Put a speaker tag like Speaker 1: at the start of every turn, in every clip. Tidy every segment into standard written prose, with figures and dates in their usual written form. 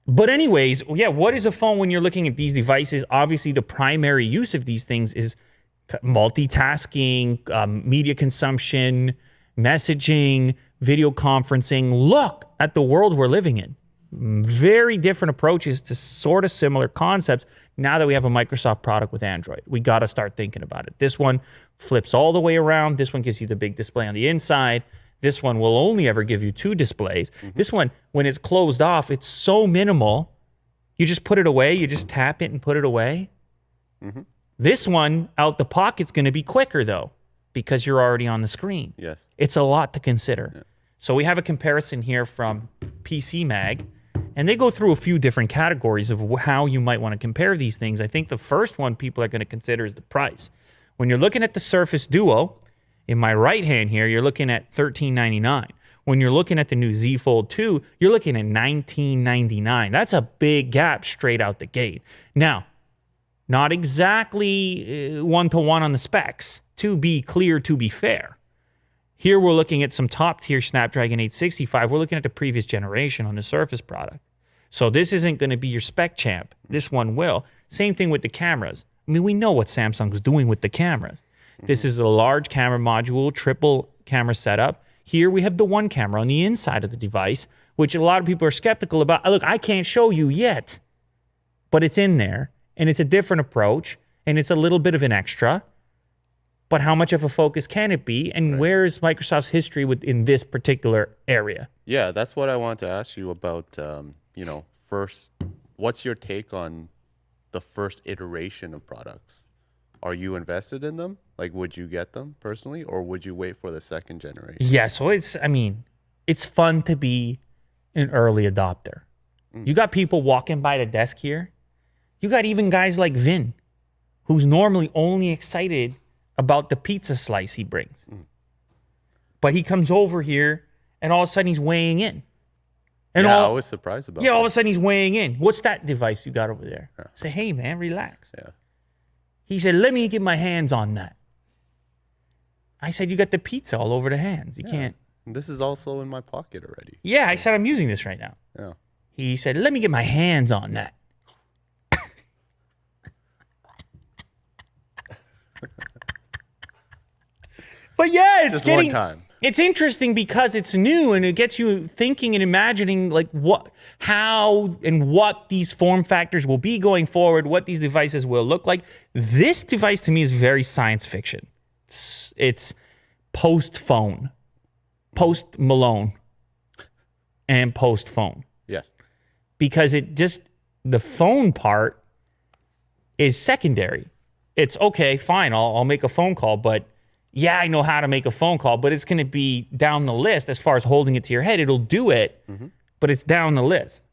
Speaker 1: But anyways, yeah, what is a phone when you're looking at these devices? Obviously, the primary use of these things is multitasking, media consumption, messaging, video conferencing. Look at the world we're living in. Very different approaches to sort of similar concepts. Now that we have a Microsoft product with Android, we got to start thinking about it. This one flips all the way around. This one gives you the big display on the inside. This one will only ever give you 2 displays. This one, when it's closed off, it's so minimal. You just put it away. You just tap it and put it away. This one, out the pocket's going to be quicker, though, because you're already on the screen.
Speaker 2: Yes.
Speaker 1: It's a lot to consider. So we have a comparison here from PC Mag, and they go through a few different categories of how you might want to compare these things. I think the first one people are going to consider is the price. When you're looking at the Surface Duo, in my right hand here, you're looking at $13.99. When you're looking at the new Z Fold 2, you're looking at $19.99. That's a big gap straight out the gate. Now, not exactly one-to-one on the specs, to be clear, to be fair. Here we're looking at some top-tier Snapdragon 865. We're looking at the previous generation on the Surface product. So this isn't going to be your spec champ. This one will. Same thing with the cameras. I mean, we know what Samsung's doing with the cameras. This is a large camera module, triple camera setup. Here we have the one camera on the inside of the device, which a lot of people are skeptical about. Look, I can't show you yet, but it's in there, and it's a different approach, and it's a little bit of an extra. But how much of a focus can it be, and where is Microsoft's history in this particular area?
Speaker 2: Yeah, that's what I want to ask you about. First, what's your take on the first iteration of products? Are you invested in them? Like, would you get them personally, or would you wait for the second generation?
Speaker 1: Yeah, so it's fun to be an early adopter. You got people walking by the desk here. You got even guys like Vin, who's normally only excited about the pizza slice he brings. But he comes over here, and all of a sudden he's weighing in. And
Speaker 2: I was surprised about that.
Speaker 1: all of a sudden he's weighing in. What's that device you got over there? I say, hey, man, relax.
Speaker 2: Yeah.
Speaker 1: He said, let me get my hands on that. I said, you got the pizza all over the hands. You can't.
Speaker 2: This is also in my pocket already.
Speaker 1: Yeah, I said, I'm using this right now.
Speaker 2: Yeah.
Speaker 1: He said, let me get my hands on that. But yeah, it's
Speaker 2: Just
Speaker 1: getting...
Speaker 2: one time.
Speaker 1: It's interesting because it's new and it gets you thinking and imagining like how and what these form factors will be going forward, what these devices will look like. This device to me is very science fiction. It's post-phone, post-Malone, and post-phone.
Speaker 2: Yeah.
Speaker 1: Because the phone part is secondary. It's okay, fine, I'll make a phone call, but yeah, I know how to make a phone call, but it's going to be down the list as far as holding it to your head. It'll do it, but it's down the list.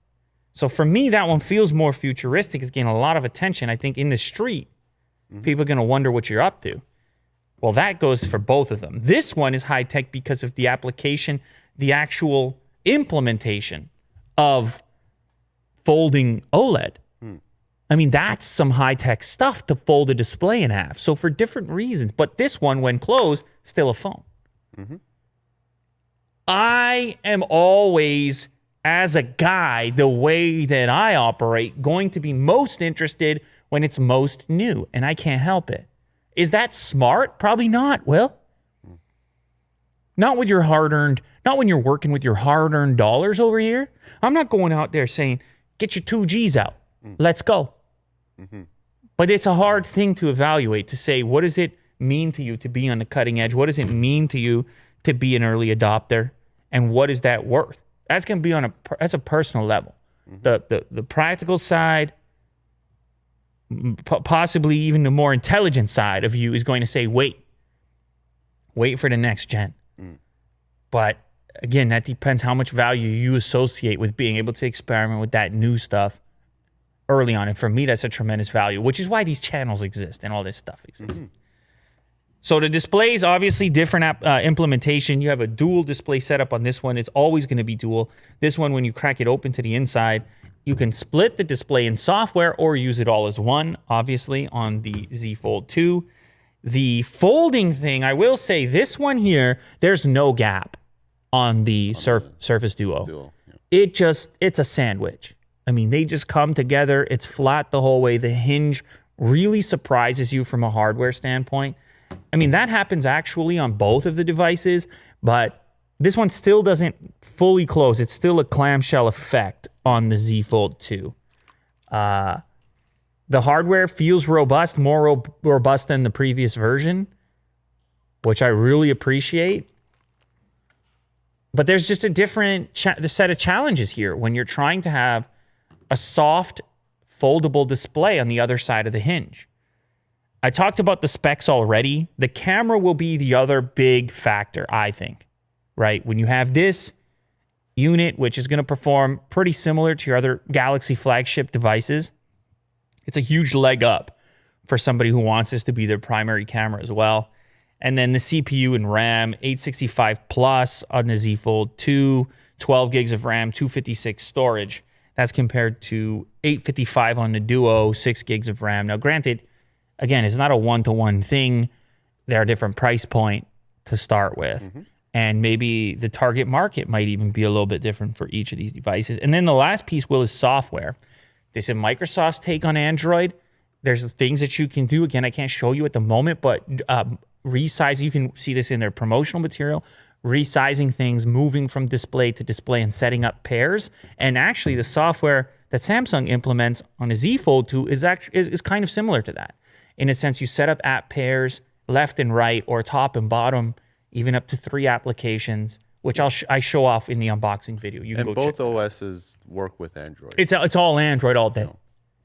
Speaker 1: So for me, that one feels more futuristic. It's getting a lot of attention. I think in the street, people are going to wonder what you're up to. Well, that goes for both of them. This one is high-tech because of the application, the actual implementation of folding OLED. I mean, that's some high-tech stuff to fold a display in half. So for different reasons. But this one, when closed, still a phone. I am always, as a guy, the way that I operate, going to be most interested when it's most new. And I can't help it. Is that smart? Probably not, Will. Not with your hard-earned, not when you're working with your hard-earned dollars over here. I'm not going out there saying, get your 2Gs out. Let's go. But it's a hard thing to evaluate, to say, what does it mean to you to be on the cutting edge? What does it mean to you to be an early adopter? And what is that worth? That's going to be that's a personal level. The practical side, possibly even the more intelligent side of you is going to say, wait for the next gen. But again, that depends how much value you associate with being able to experiment with that new stuff early on. And for me, that's a tremendous value, which is why these channels exist and all this stuff exists. So the display is obviously different implementation. You have a dual display setup on this one. It's always going to be dual. This one, when you crack it open to the inside, you can split the display in software or use it all as one, obviously, on the Z Fold 2. The folding thing, I will say, this one here, there's no gap on the Surface Duo.
Speaker 2: Yeah.
Speaker 1: It's a sandwich. I mean, they just come together. It's flat the whole way. The hinge really surprises you from a hardware standpoint. I mean, that happens actually on both of the devices, but this one still doesn't fully close. It's still a clamshell effect on the Z Fold 2. The hardware feels robust, more robust than the previous version, which I really appreciate. But there's just a different set of challenges here when you're trying to have a soft, foldable display on the other side of the hinge. I talked about the specs already. The camera will be the other big factor, I think, right? When you have this unit, which is going to perform pretty similar to your other Galaxy flagship devices, it's a huge leg up for somebody who wants this to be their primary camera as well. And then the CPU and RAM, 865 plus on the Z Fold 2, 12 gigs of RAM, 256 storage. That's compared to 855 on the Duo, 6 gigs of RAM. Now, granted, again, it's not a one-to-one thing. They're a different price point to start with. And maybe the target market might even be a little bit different for each of these devices. And then the last piece, Will, is software. This is Microsoft's take on Android. There's things that you can do. Again, I can't show you at the moment, but resizing, you can see this in their promotional material, resizing things, moving from display to display and setting up pairs. And actually the software that Samsung implements on a Z Fold 2 is kind of similar to that. In a sense, you set up app pairs left and right or top and bottom, even up to 3 applications, which I show off in the unboxing video. You can
Speaker 2: And
Speaker 1: go
Speaker 2: both
Speaker 1: check
Speaker 2: OSs work with Android.
Speaker 1: it's all Android all day.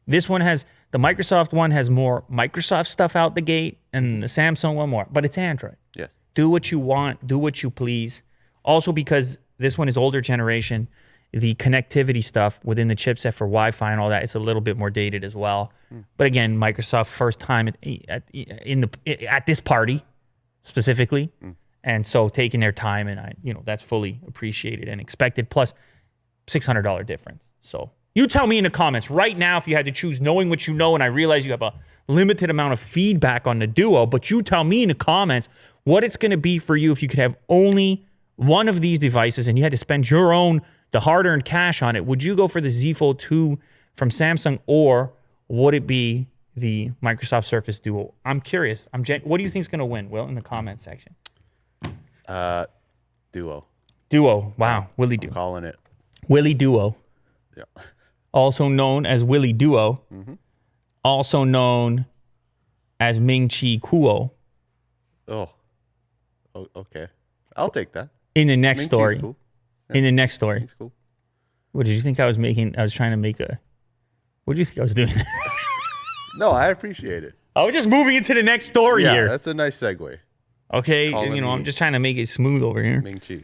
Speaker 1: This one has, the Microsoft one has more Microsoft stuff out the gate, and the Samsung one more, but it's Android.
Speaker 2: Yes.
Speaker 1: Do what you want, do what you please. Also, because this one is older generation, the connectivity stuff within the chipset for Wi-Fi and all that, it's a little bit more dated as well. But again, Microsoft first time at this party specifically. And so taking their time, and that's fully appreciated and expected. Plus, $600 difference. So you tell me in the comments right now if you had to choose, knowing what you know, and I realize you have a limited amount of feedback on the Duo, but you tell me in the comments what it's going to be for you if you could have only one of these devices and you had to spend the hard-earned cash on it. Would you go for the Z Fold 2 from Samsung, or would it be the Microsoft Surface Duo? I'm curious. What do you think is going to win, Will, in the comment section?
Speaker 2: Duo.
Speaker 1: Duo. Wow. Willie
Speaker 2: I'm
Speaker 1: Duo.
Speaker 2: calling it.
Speaker 1: Willie Duo.
Speaker 2: Yeah.
Speaker 1: Also known as Willie Duo. Also known as Ming Chi Kuo.
Speaker 2: Oh, okay. I'll take that.
Speaker 1: In the next
Speaker 2: Ming Chi's
Speaker 1: story.
Speaker 2: cool.
Speaker 1: In the next story.
Speaker 2: It's cool.
Speaker 1: What did you think I was making? I was trying to make what did you think I was doing?
Speaker 2: No, I appreciate it.
Speaker 1: I was just moving into the next story
Speaker 2: Yeah,
Speaker 1: here.
Speaker 2: that's a nice segue.
Speaker 1: Okay.
Speaker 2: Calling
Speaker 1: I'm
Speaker 2: me
Speaker 1: just trying to make it smooth over here.
Speaker 2: Ming Chi.